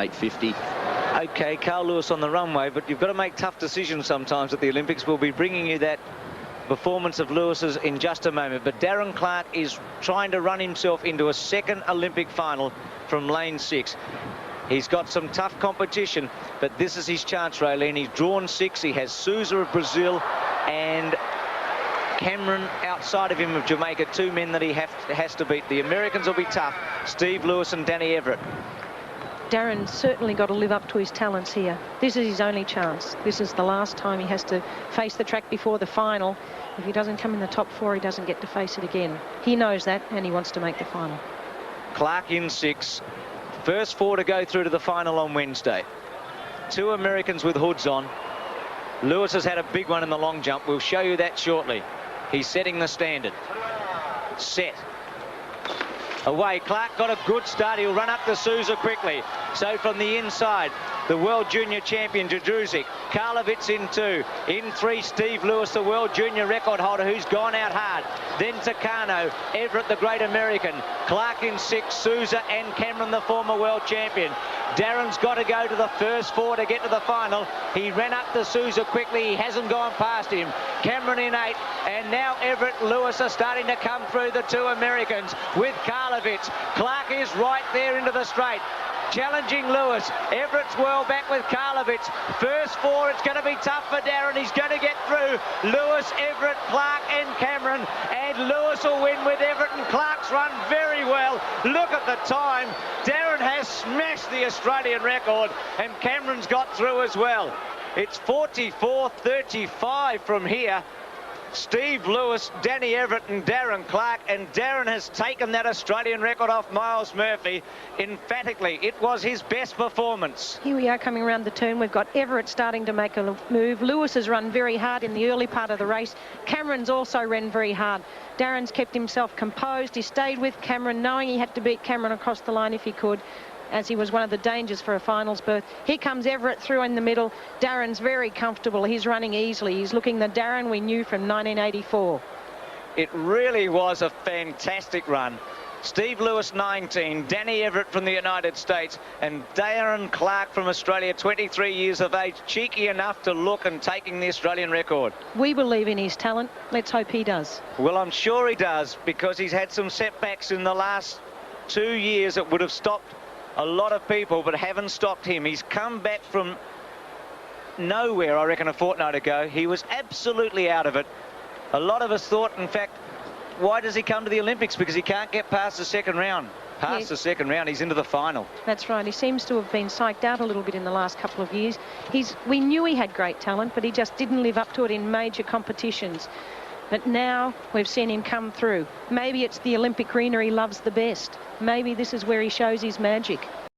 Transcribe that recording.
850. Okay, Carlowitz on the runway, but you've got to make tough decisions sometimes at the Olympics. We'll be bringing you that performance of Lewis's in just a moment. But Darren Clarke is trying to run himself into a second Olympic final from lane 6. He's got some tough competition, but this is his chance, Raylene. He's drawn 6. He has Souza of Brazil and Cameron outside of him of Jamaica, 2 men that he has to beat. The Americans will be tough. Steve Lewis and Danny Everett. Darren's certainly got to live up to his talents here. This is his only chance. This is the last time he has to face the track before the final. If he doesn't come in the top 4, he doesn't get to face it again. He knows that, and he wants to make the final. Clarke in 6. First 4 to go through to the final on Wednesday. 2 Americans with hoods on. Lewis has had a big one in the long jump. We'll show you that shortly. He's setting the standard. Set. Away, Clarke got a good start. He'll run up to Souza quickly. So from the inside, the World Junior Champion, Jędrusik. Carlowitz in 2. In 3, Steve Lewis, the World Junior record holder, who's gone out hard. Then Takano, Everett, the great American. Clarke in 6, Souza and Cameron, the former World Champion. Darren's got to go to the first 4 to get to the final. He ran up to Souza quickly. He hasn't gone past him. Cameron in 8. And now Everett, Lewis are starting to come through, the 2 Americans with Carlowitz. Clarke is right there into the straight. Challenging Lewis. Everett's well back with Carlowitz. First 4, it's going to be tough for Darren. He's going to get through. Lewis, Everett, Clarke and Cameron. And Lewis will win with Everett, and Clarke's run very well. Look at the time. Darren has smashed the Australian record, and Cameron's got through as well. It's 44.35 from here. Steve Lewis, Danny Everett and Darren Clarke, and Darren has taken that Australian record off Miles Murphy emphatically. It was his best performance. Here we are coming around the turn. We've got Everett starting to make a move. Lewis has run very hard in the early part of the race. Cameron's also ran very hard. Darren's kept himself composed. He stayed with Cameron, knowing he had to beat Cameron across the line if he could, as he was one of the dangers for a finals berth. Here comes Everett through in the middle. Darren's very comfortable. He's running easily. He's looking the Darren we knew from 1984. It really was a fantastic run. Steve Lewis, 19, Danny Everett from the United States, and Darren Clarke from Australia, 23 years of age, cheeky enough to look and taking the Australian record. We believe in his talent. Let's hope he does. Well, I'm sure he does, because he's had some setbacks in the last 2 years that would have stopped a lot of people, but haven't stopped him. He's come back from nowhere, I reckon, a fortnight ago. He was absolutely out of it. A lot of us thought, in fact, why does he come to the Olympics? Because he can't get past the second round. The second round, he's into the final. That's right. He seems to have been psyched out a little bit in the last couple of years. We knew he had great talent, but he just didn't live up to it in major competitions. But now we've seen him come through. Maybe it's the Olympic arena he loves the best. Maybe this is where he shows his magic.